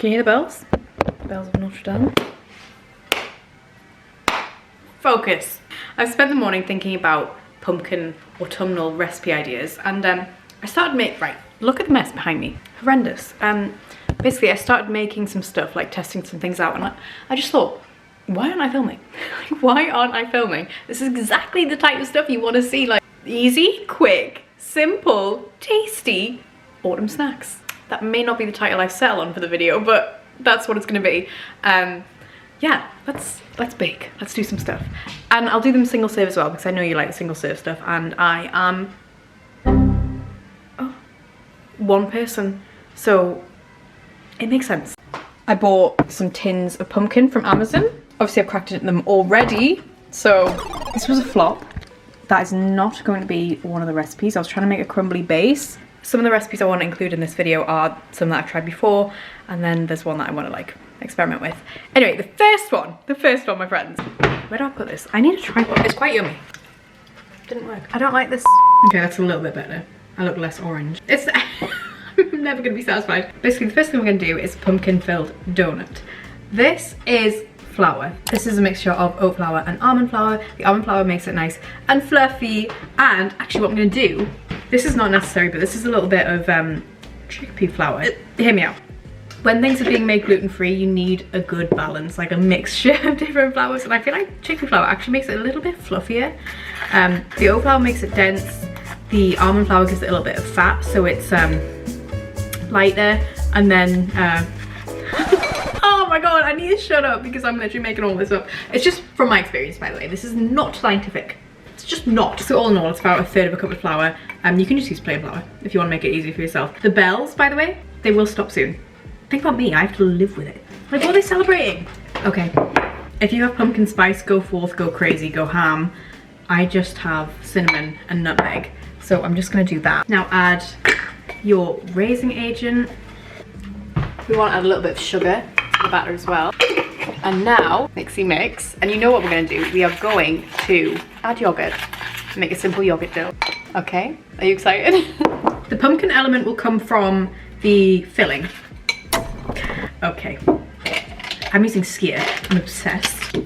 Can you hear the bells? Bells of Notre Dame. Focus. I've spent the morning thinking about pumpkin autumnal recipe ideas, and I started right, look at the mess behind me. Horrendous. Basically I started making some stuff, like testing some things out, and I just thought, why aren't I filming? Why aren't I filming? This is exactly the type of stuff you want to see, like easy, quick, simple, tasty autumn snacks. That may not be the title I settle on for the video, but that's what it's gonna be. Yeah, let's bake. Let's do some stuff. And I'll do them single serve as well, because I know you like the single serve stuff, and I am one person, so it makes sense. I bought some tins of pumpkin from Amazon. Obviously I've cracked them already, so this was a flop. That is not going to be one of the recipes. I was trying to make a crumbly base. Some of the recipes I want to include in this video are some that I've tried before, and then there's one that I want to like experiment with. Anyway, the first one, my friends. Where do I put this? I need a tripod. It's quite yummy. Didn't work. I don't like this. Okay, that's a little bit better. I look less orange. It's I'm never gonna be satisfied. Basically, the first thing we're gonna do is pumpkin filled donut. This is flour. This is a mixture of oat flour and almond flour. The almond flour makes it nice and fluffy. And actually what I'm gonna do, this is not necessary, but this is a little bit of chickpea flour. Hear me out. When things are being made gluten-free, you need a good balance, like a mixture of different flours, and I feel like chickpea flour actually makes it a little bit fluffier. The oat flour makes it dense, the almond flour gives it a little bit of fat, so it's lighter, and then oh my god, I need to shut up because I'm literally making all this up. It's just from my experience, by the way. This is not scientific. It's just not. So all in all, it's about 1/3 of a cup of flour. You can just use plain flour if you want to make it easy for yourself. The bells, by the way, they will stop soon. Think about me, I have to live with it. Like, what are they celebrating? Okay, if you have pumpkin spice, go forth, go crazy, go ham. I just have cinnamon and nutmeg, so I'm just gonna do that. Now add your raising agent. We want to add a little bit of sugar to the batter as well. And now, mixy mix. And you know what we're gonna do? We are going to add yogurt, make a simple yogurt dough. Okay, are you excited? The pumpkin element will come from the filling. Okay, I'm using skyr, I'm obsessed.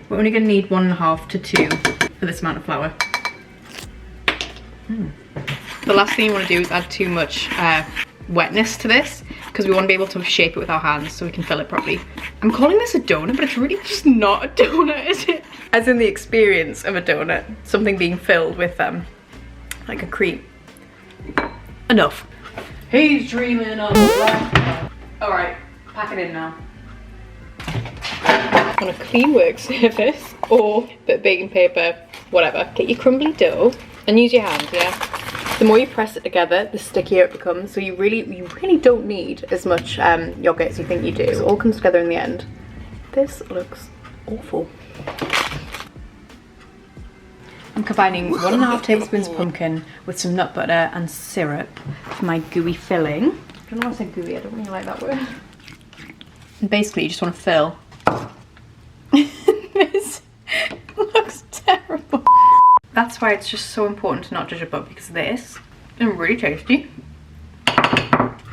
We're only gonna need 1.5 to 2 for this amount of flour. The last thing you wanna do is add too much wetness to this, because we wanna be able to shape it with our hands so we can fill it properly. I'm calling this a donut, but it's really just not a donut, is it? As in the experience of a donut, something being filled with like a cream. Enough. He's dreaming of a Alright, pack it in now. On a clean work surface or a bit of baking paper, whatever. Get your crumbly dough and use your hand, yeah? The more you press it together, the stickier it becomes. So you really don't need as much yogurt as you think you do. It all comes together in the end. This looks awful. I'm combining 1.5 tablespoons of pumpkin with some nut butter and syrup for my gooey filling. I don't know why I said gooey, I don't really like that word. And basically you just want to fill. This looks terrible. That's why it's just so important to not judge a book, because this is really tasty.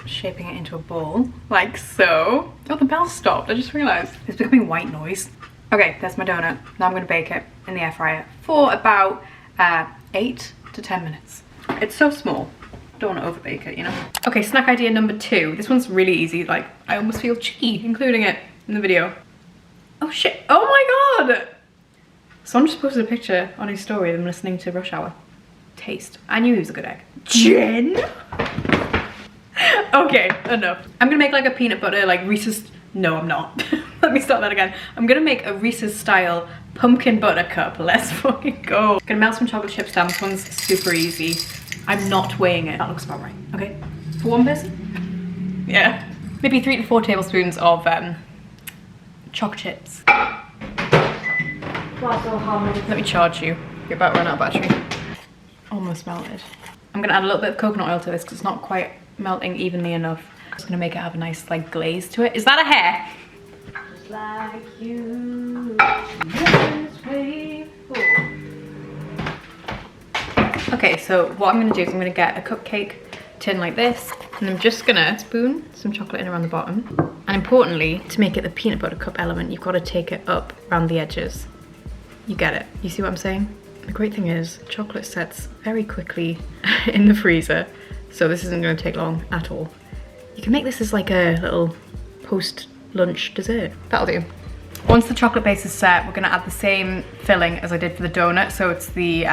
Shaping it into a ball, like so. Oh, the bell stopped, I just realised. It's becoming white noise. Okay, that's my donut. Now I'm going to bake it in the air fryer for about 8 to 10 minutes. It's so small. Don't want to overbake it, you know. Okay, snack idea number 2. This one's really easy. Like, I almost feel cheeky including it in the video. Oh shit! Oh my god! Someone just posted a picture on his story of them listening to Rush Hour. Taste. I knew he was a good egg. Jen? Okay, enough. I'm gonna make like a peanut butter, like Reese's. No, I'm not. Let me start that again. I'm gonna make a Reese's style pumpkin buttercup. Let's fucking go. Gonna melt some chocolate chips down. This one's super easy. I'm not weighing it. That looks about right. Okay. For one person? Yeah. Maybe 3 to 4 tablespoons of chocolate chips. Let me charge you. You're about to run out of battery. Almost melted. I'm gonna add a little bit of coconut oil to this because it's not quite melting evenly enough. I'm just gonna make it have a nice like glaze to it. Is that a hair? Just like you. Okay, so what I'm gonna do is I'm gonna get a cupcake tin like this, and I'm just gonna spoon some chocolate in around the bottom. And importantly, to make it the peanut butter cup element, you've got to take it up around the edges. You get it? You see what I'm saying? The great thing is, chocolate sets very quickly in the freezer, so this isn't going to take long at all. You can make this as like a little post-lunch dessert. That'll do. Once the chocolate base is set, we're going to add the same filling as I did for the donut, so it's the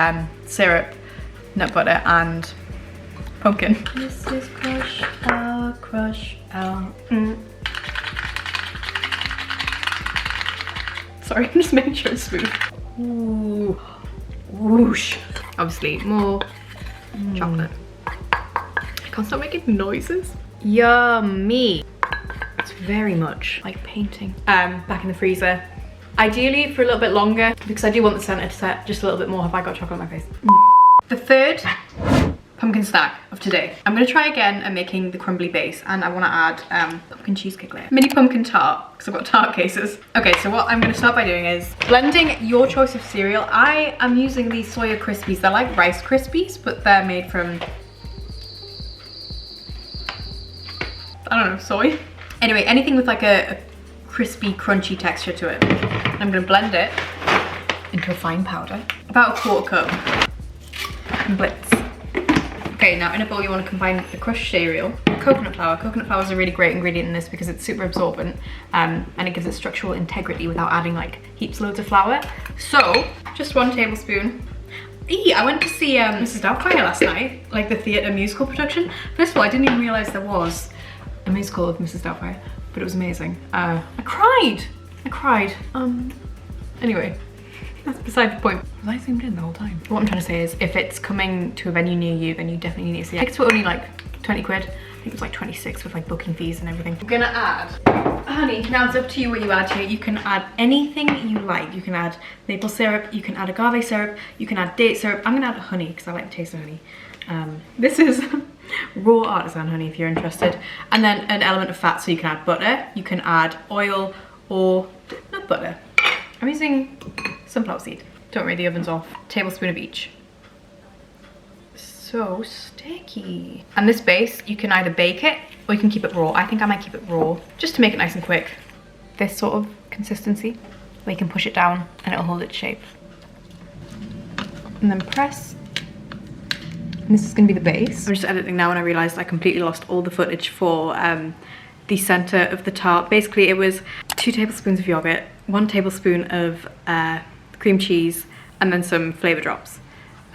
syrup, nut butter, and pumpkin. This is crush out. Sorry, I'm just making sure it's smooth. Ooh, whoosh. Obviously, more chocolate. I can't stop making noises. Yummy. It's very much like painting. Back in the freezer. Ideally for a little bit longer, because I do want the center to set just a little bit more. Have I got chocolate on my face? The third pumpkin snack of today. I'm gonna try again at making the crumbly base, and I wanna add pumpkin cheesecake layer. Mini pumpkin tart, because I've got tart cases. Okay, so what I'm gonna start by doing is blending your choice of cereal. I am using these Soya Krispies. They're like Rice Krispies, but they're made from, I don't know, soy? Anyway, anything with like a crispy, crunchy texture to it. I'm gonna blend it into a fine powder. About a quarter cup. And blitz. Okay, now in a bowl you want to combine the crushed cereal, coconut flour. Coconut flour is a really great ingredient in this because it's super absorbent and it gives it structural integrity without adding like heaps loads of flour. So, just 1 tablespoon. I went to see Mrs. Doubtfire last night, like the theatre musical production. First of all, I didn't even realise there was a musical of Mrs. Doubtfire, but it was amazing. I cried. Anyway. That's beside the point. Was I zoomed in the whole time? What I'm trying to say is, if it's coming to a venue near you, then you definitely need to see it. Tickets were only like 20 quid. I think it was like 26 with like booking fees and everything. I'm gonna add honey. Now it's up to you what you add here. You can add anything you like. You can add maple syrup, you can add agave syrup, you can add date syrup. I'm gonna add honey because I like the taste of honey. This is raw artisan honey if you're interested. And then an element of fat, so you can add butter, you can add oil or nut butter. I'm using sunflower seed. Don't worry, the oven's off. Tablespoon of each. So sticky. And this base, you can either bake it or you can keep it raw. I think I might keep it raw just to make it nice and quick. This sort of consistency where you can push it down and it'll hold its shape. And then press. And this is gonna be the base. I'm just editing now and I realized I completely lost all the footage for the center of the tart. Basically it was 2 tablespoons of yogurt, 1 tablespoon of cream cheese, and then some flavor drops.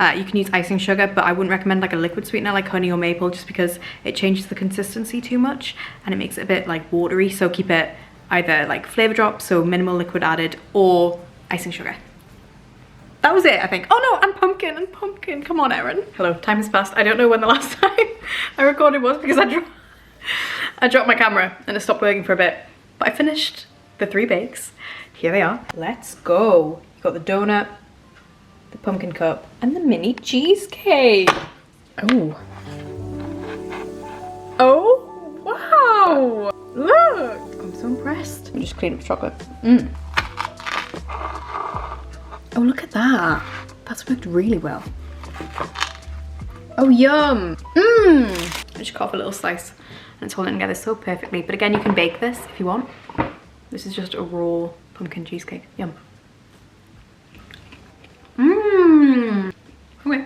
You can use icing sugar, but I wouldn't recommend like a liquid sweetener like honey or maple, just because it changes the consistency too much and it makes it a bit like watery. So keep it either like flavor drops, so minimal liquid added, or icing sugar. That was it, I think. Oh no, and pumpkin. Come on, Erin. Hello, time has passed. I don't know when the last time I recorded was because I dropped my camera and it stopped working for a bit. But I finished the 3 bakes. Here they are. Let's go. You've got the donut, the pumpkin cup, and the mini cheesecake. Oh. Oh, wow. Look. I'm so impressed. Let me just clean up the chocolate. Oh, look at that. That's worked really well. Oh, yum. I just cut off a little slice and it's holding together so perfectly. But again, you can bake this if you want. This is just a raw pumpkin cheesecake. Yum. Okay.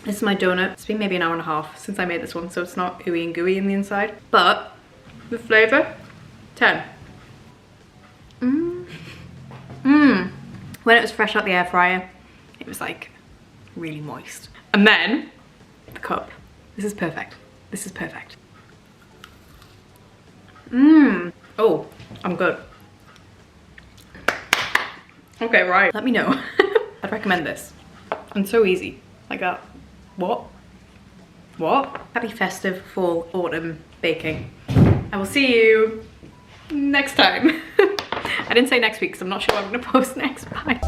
This is my donut. It's been maybe an hour and a half since I made this one, so it's not ooey and gooey in the inside. But the flavor, 10. When it was fresh out the air fryer, it was like really moist. And then the cup. This is perfect. This is perfect. Oh, I'm good. Okay, right. Let me know. I'd recommend this. And so easy. Like that. What? Happy festive fall autumn baking. I will see you next time. I didn't say next week because I'm not sure what I'm gonna post next. Bye.